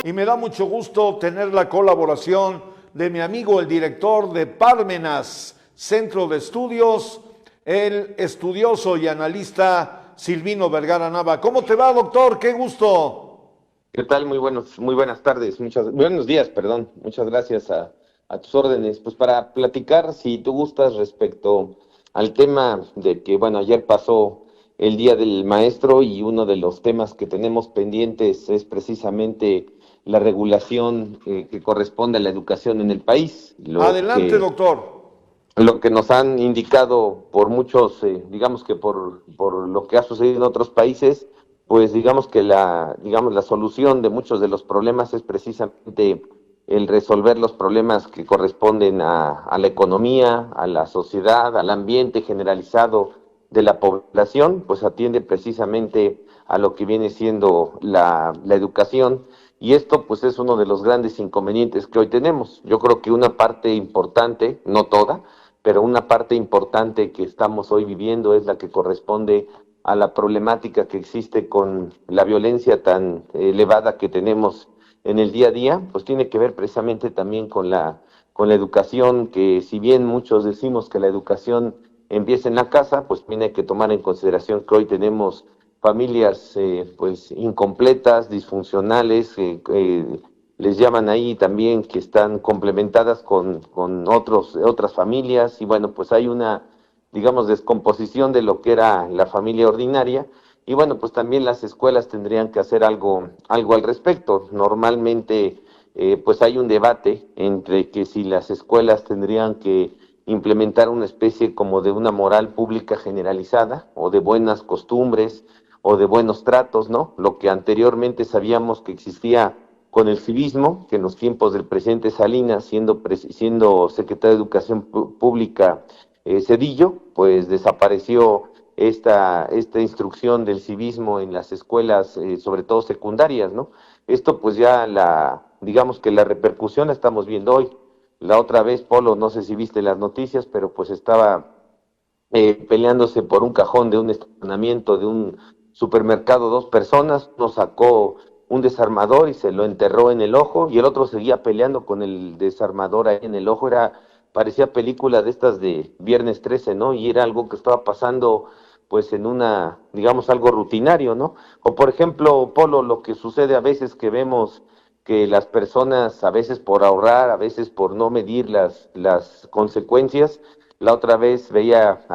y me da mucho gusto tener la colaboración de mi amigo, el director de Parmenas Centro de Estudios, el estudioso y analista Silvino Vergara Nava. ¿Cómo te va, doctor? ¡Qué gusto! ¿Qué tal? Muy buenas tardes, buenos días, perdón. Muchas gracias a tus órdenes. Pues para platicar, si tú gustas, respecto al tema de que, bueno, ayer pasó el Día del Maestro y uno de los temas que tenemos pendientes es precisamente la regulación que corresponde a la educación en el país. Adelante, doctor. Lo que nos han indicado por muchos, digamos que por lo que ha sucedido en otros países, pues digamos que la solución de muchos de los problemas es precisamente el resolver los problemas que corresponden a la economía, a la sociedad, al ambiente generalizado de la población, pues atiende precisamente a lo que viene siendo la educación. Y esto pues es uno de los grandes inconvenientes que hoy tenemos. Yo creo que una parte importante, no toda, pero una parte importante que estamos hoy viviendo es la que corresponde a la problemática que existe con la violencia tan elevada que tenemos en el día a día, pues tiene que ver precisamente también con la educación, que si bien muchos decimos que la educación empieza en la casa, pues también hay que tomar en consideración que hoy tenemos familias pues incompletas, disfuncionales, les llaman ahí también, que están complementadas con otras familias, y bueno, pues hay una, digamos, descomposición de lo que era la familia ordinaria, y bueno, pues también las escuelas tendrían que hacer algo al respecto. Normalmente, pues hay un debate entre que si las escuelas tendrían que implementar una especie como de una moral pública generalizada, o de buenas costumbres, o de buenos tratos, ¿no? Lo que anteriormente sabíamos que existía con el civismo, que en los tiempos del presidente Salinas, siendo secretario de Educación Pública Cedillo, pues desapareció esta instrucción del civismo en las escuelas, sobre todo secundarias, ¿no? Esto pues ya digamos que la repercusión la estamos viendo hoy. La otra vez, Polo, no sé si viste las noticias, pero pues estaba peleándose por un cajón de un estacionamiento de un supermercado dos personas, uno sacó un desarmador y se lo enterró en el ojo, y el otro seguía peleando con el desarmador ahí en el ojo. Parecía película de estas de Viernes 13, ¿no? Y era algo que estaba pasando pues en digamos, algo rutinario, ¿no? O por ejemplo, Polo, lo que sucede a veces que vemos que las personas, a veces por ahorrar, a veces por no medir las consecuencias. La otra vez veía,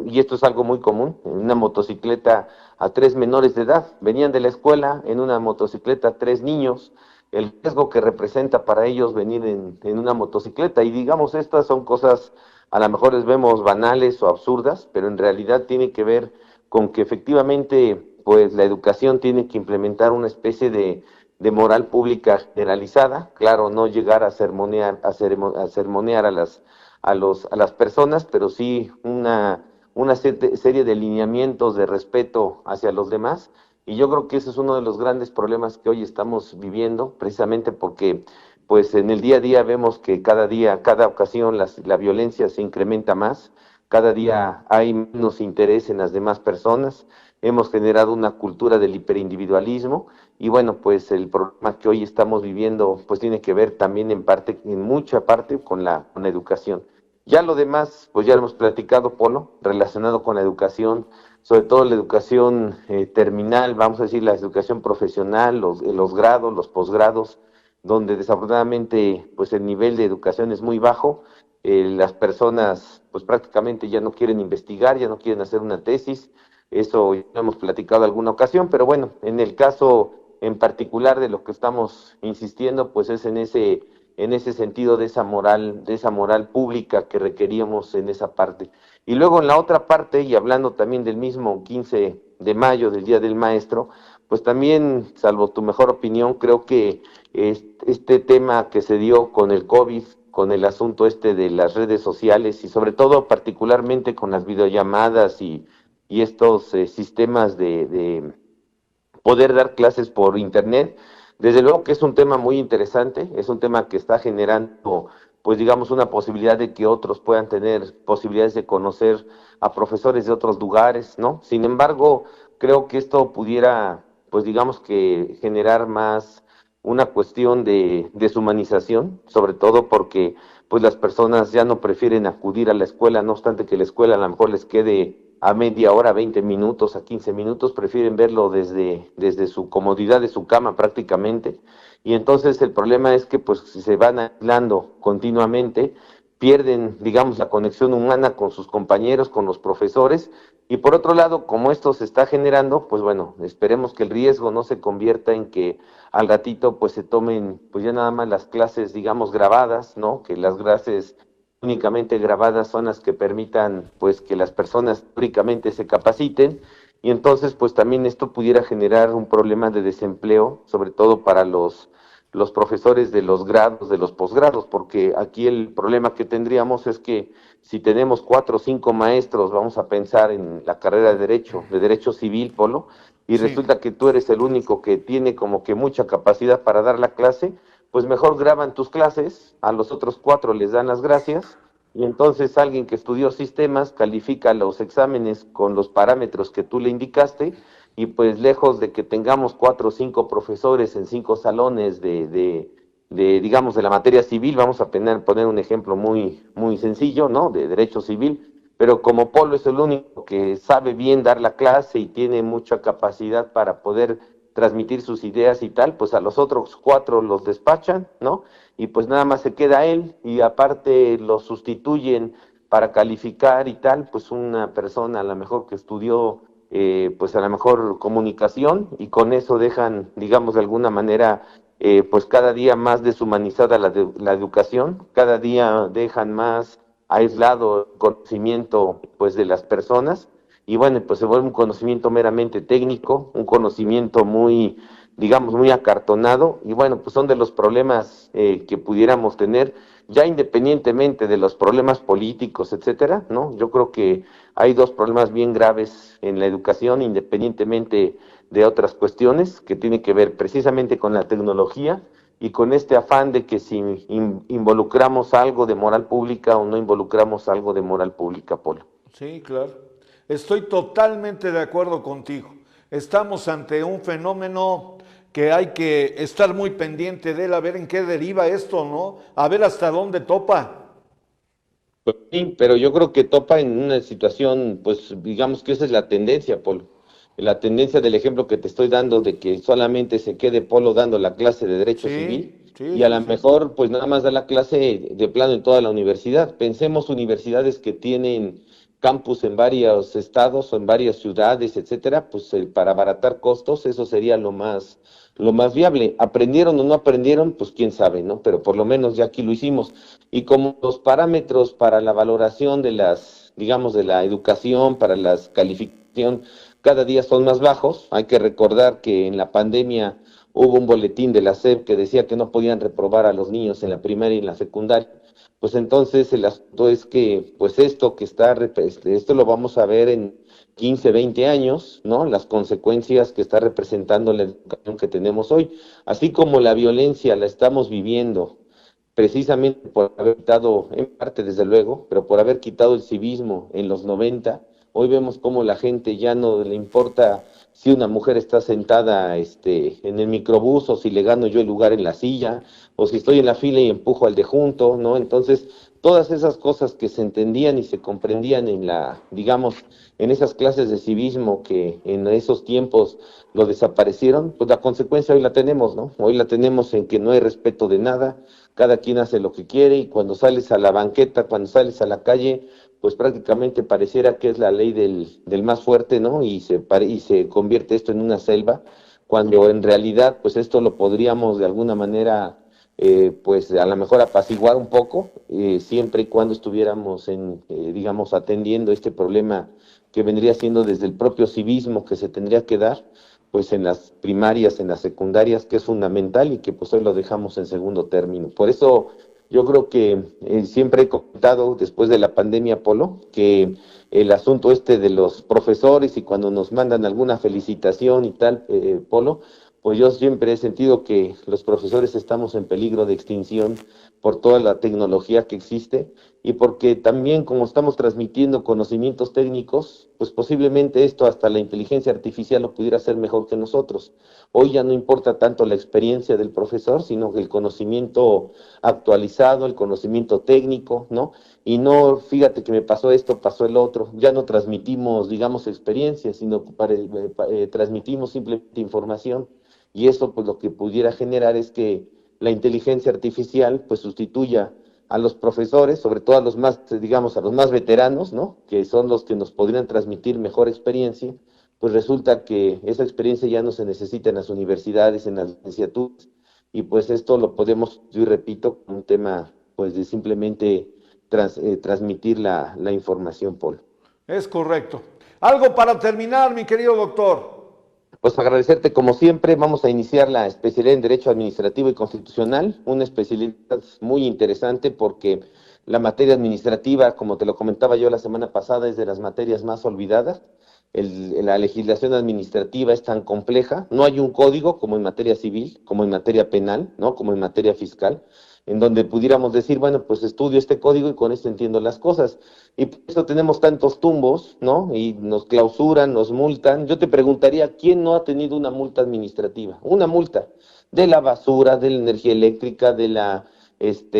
y esto es algo muy común, en una motocicleta a tres menores de edad. Venían de la escuela en una motocicleta tres niños, el riesgo que representa para ellos venir en una motocicleta. Y digamos, estas son cosas, a lo mejor les vemos banales o absurdas, pero en realidad tiene que ver con que efectivamente, pues la educación tiene que implementar una especie de moral pública generalizada. Claro, no llegar a sermonear a las personas, pero sí una serie de lineamientos de respeto hacia los demás. Y yo creo que ese es uno de los grandes problemas que hoy estamos viviendo, precisamente porque pues en el día a día vemos que cada día, cada ocasión la violencia se incrementa más, cada día hay menos interés en las demás personas, hemos generado una cultura del hiperindividualismo, y bueno, pues el problema que hoy estamos viviendo pues tiene que ver también en mucha parte con la educación. Ya lo demás, pues ya lo hemos platicado, Polo, relacionado con la educación, sobre todo la educación terminal, vamos a decir la educación profesional, los grados, los posgrados, donde desafortunadamente pues el nivel de educación es muy bajo. Las personas pues prácticamente ya no quieren investigar, ya no quieren hacer una tesis. Eso ya lo hemos platicado alguna ocasión, pero bueno, en el caso en particular de lo que estamos insistiendo, pues es en ese sentido de esa moral pública que requeríamos en esa parte. Y luego en la otra parte, y hablando también del mismo 15 de mayo, del Día del Maestro, pues también, salvo tu mejor opinión, creo que este tema que se dio con el COVID, con el asunto de las redes sociales, y sobre todo particularmente con las videollamadas y estos sistemas de poder dar clases por internet. Desde luego que es un tema muy interesante, es un tema que está generando, pues digamos, una posibilidad de que otros puedan tener posibilidades de conocer a profesores de otros lugares, ¿no? Sin embargo, creo que esto pudiera, pues digamos que generar una cuestión de deshumanización, sobre todo porque pues las personas ya no prefieren acudir a la escuela, no obstante que la escuela a lo mejor les quede a media hora, 20 minutos, a 15 minutos, prefieren verlo desde su comodidad de su cama prácticamente. Y entonces el problema es que pues si se van aislando continuamente, pierden, digamos, la conexión humana con sus compañeros, con los profesores. Y por otro lado, como esto se está generando, pues bueno, esperemos que el riesgo no se convierta en que al ratito pues se tomen pues ya nada más las clases, digamos, grabadas, ¿no? Que las clases únicamente grabadas son las que permitan pues que las personas teóricamente se capaciten, y entonces pues también esto pudiera generar un problema de desempleo, sobre todo para los profesores de los grados, de los posgrados, porque aquí el problema que tendríamos es que si tenemos 4 o 5 maestros, vamos a pensar en la carrera de Derecho Civil, Polo, y Sí, resulta que tú eres el único que tiene como que mucha capacidad para dar la clase, pues mejor graban tus clases, a los otros 4 les dan las gracias, y entonces alguien que estudió sistemas califica los exámenes con los parámetros que tú le indicaste, y pues lejos de que tengamos 4 o 5 profesores en 5 salones digamos, de la materia civil, vamos a poner un ejemplo muy sencillo, ¿no? De derecho civil, pero como Polo es el único que sabe bien dar la clase y tiene mucha capacidad para poder transmitir sus ideas y tal, pues a los otros 4 los despachan, ¿no? Y pues nada más se queda él, y aparte lo sustituyen para calificar y tal, pues una persona a lo mejor que estudió pues a lo mejor comunicación, y con eso dejan, digamos, de alguna manera, pues cada día más deshumanizada la educación, cada día dejan más aislado el conocimiento pues de las personas, y bueno, pues se vuelve un conocimiento meramente técnico, un conocimiento muy, digamos, muy acartonado, y bueno, pues son de los problemas que pudiéramos tener, ya independientemente de los problemas políticos, etcétera, ¿no? Yo creo que hay 2 problemas bien graves en la educación, independientemente de otras cuestiones, que tienen que ver precisamente con la tecnología y con este afán de que si involucramos algo de moral pública o no involucramos algo de moral pública, Polo. sí, claro. Estoy totalmente de acuerdo contigo. Estamos ante un fenómeno que hay que estar muy pendiente de él, a ver en qué deriva esto, ¿no? A ver hasta dónde topa. Pues sí, pero yo creo que topa en una situación, pues digamos que esa es la tendencia, Polo. La tendencia del ejemplo que te estoy dando de que solamente se quede Polo dando la clase de Derecho Civil, Sí, sí, y a sí, lo sí. mejor pues nada más da la clase de plano en toda la universidad. Pensemos universidades que tienen campus en varios estados o en varias ciudades, etcétera, pues para abaratar costos, eso sería lo más viable. ¿Aprendieron o no aprendieron? Pues quién sabe, ¿no? Pero por lo menos ya aquí lo hicimos. Y como los parámetros para la valoración de las, digamos, de la educación, para las calificación, cada día son más bajos, hay que recordar que en la pandemia hubo un boletín de la SEP que decía que no podían reprobar a los niños en la primaria y en la secundaria. Pues entonces el asunto es que, pues esto lo vamos a ver en 15, 20 años, ¿no? Las consecuencias que está representando la educación que tenemos hoy. Así como la violencia la estamos viviendo precisamente por haber quitado, en parte desde luego, pero por haber quitado el civismo en los 90, hoy vemos cómo la gente ya no le importa si una mujer está sentada en el microbús, o si le gano yo el lugar en la silla, o si estoy en la fila y empujo al de junto, ¿no? Entonces, todas esas cosas que se entendían y se comprendían digamos, en esas clases de civismo que en esos tiempos lo desaparecieron, pues la consecuencia hoy la tenemos, ¿no? Hoy la tenemos en que no hay respeto de nada, cada quien hace lo que quiere, y cuando sales a la banqueta, cuando sales a la calle, pues prácticamente pareciera que es la ley del más fuerte, ¿no? Y se convierte esto en una selva, cuando en realidad, pues esto lo podríamos de alguna manera, pues a lo mejor apaciguar un poco, siempre y cuando estuviéramos digamos, atendiendo este problema que vendría siendo desde el propio civismo que se tendría que dar, pues en las primarias, en las secundarias, que es fundamental y que pues hoy lo dejamos en segundo término. Por eso yo creo que siempre he comentado después de la pandemia, Polo, que el asunto de los profesores, y cuando nos mandan alguna felicitación y tal, Polo, pues yo siempre he sentido que los profesores estamos en peligro de extinción por toda la tecnología que existe, y porque también como estamos transmitiendo conocimientos técnicos, pues posiblemente esto hasta la inteligencia artificial lo pudiera hacer mejor que nosotros. Hoy ya no importa tanto la experiencia del profesor, sino que el conocimiento actualizado, el conocimiento técnico, ¿no? Y no, fíjate que me pasó esto, pasó el otro. Ya no transmitimos, digamos, experiencias, sino transmitimos simplemente información. Y eso, pues, lo que pudiera generar es que la inteligencia artificial, pues, sustituya a los profesores, sobre todo a los más, digamos, a los más veteranos, ¿no? Que son los que nos podrían transmitir mejor experiencia. Pues resulta que esa experiencia ya no se necesita en las universidades, en las licenciaturas, y pues esto lo podemos, yo repito, un tema, pues, de simplemente transmitir la información, Paul. Es correcto. Algo para terminar, mi querido doctor. Pues agradecerte como siempre. Vamos a iniciar la especialidad en Derecho Administrativo y Constitucional, una especialidad muy interesante porque la materia administrativa, como te lo comentaba yo la semana pasada, es de las materias más olvidadas. La legislación administrativa es tan compleja, no hay un código como en materia civil, como en materia penal, ¿no? Como en materia fiscal, en donde pudiéramos decir, bueno, pues estudio este código y con esto entiendo las cosas. Y por eso tenemos tantos tumbos, ¿no? Y nos clausuran, nos multan. Yo te preguntaría, ¿quién no ha tenido una multa administrativa? Una multa de la basura, de la energía eléctrica, de la,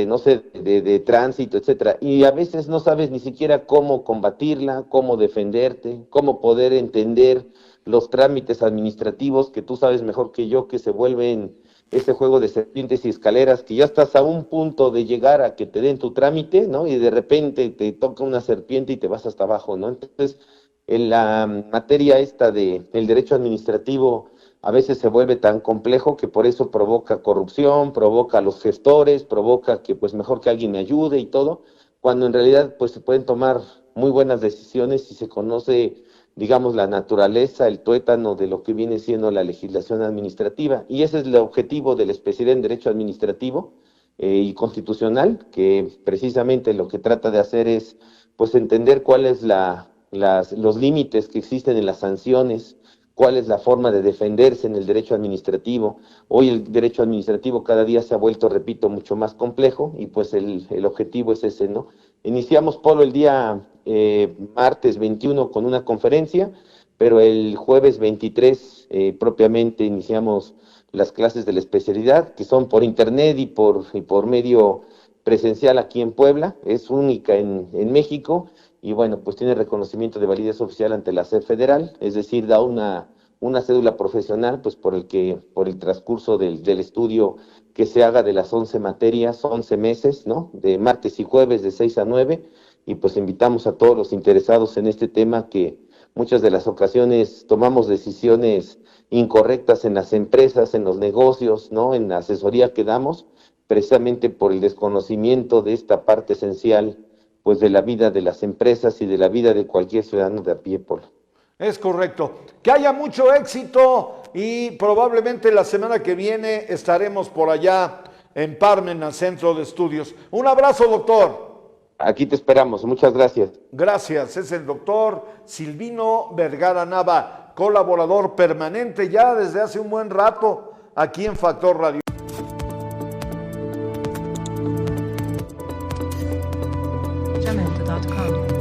no sé, de tránsito, etcétera. Y a veces no sabes ni siquiera cómo combatirla, cómo defenderte, cómo poder entender los trámites administrativos que tú sabes mejor que yo que se vuelven ese juego de serpientes y escaleras, que ya estás a un punto de llegar a que te den tu trámite, ¿no? Y de repente te toca una serpiente y te vas hasta abajo, ¿no? Entonces, en la materia esta del derecho administrativo a veces se vuelve tan complejo que por eso provoca corrupción, provoca a los gestores, provoca que pues mejor que alguien me ayude y todo, cuando en realidad pues se pueden tomar muy buenas decisiones si se conoce, digamos, la naturaleza, el tuétano de lo que viene siendo la legislación administrativa. Y ese es el objetivo de la especialidad en Derecho Administrativo y Constitucional, que precisamente lo que trata de hacer es, pues, entender cuáles los límites que existen en las sanciones, cuál es la forma de defenderse en el derecho administrativo. Hoy el derecho administrativo cada día se ha vuelto, repito, mucho más complejo y pues el objetivo es ese, ¿no? Iniciamos, Polo, el día martes 21 con una conferencia, pero el jueves 23 propiamente iniciamos las clases de la especialidad, que son por internet y por medio presencial aquí en Puebla. Es única en México y bueno, pues tiene reconocimiento de validez oficial ante la SEP federal, es decir, da una cédula profesional pues por el transcurso del estudio que se haga de las 11 materias, 11 meses, ¿no? De martes y jueves de 6 a 9, y pues invitamos a todos los interesados en este tema que muchas de las ocasiones tomamos decisiones incorrectas en las empresas, en los negocios, ¿no? En la asesoría que damos, precisamente por el desconocimiento de esta parte esencial pues de la vida de las empresas y de la vida de cualquier ciudadano de a pie, Polo. Es correcto. Que haya mucho éxito y probablemente la semana que viene estaremos por allá en Parmenas, Centro de Estudios. Un abrazo, doctor. Aquí te esperamos. Muchas gracias. Gracias. Es el doctor Silvino Vergara Nava, colaborador permanente ya desde hace un buen rato aquí en Factor Radio. Jamendo.com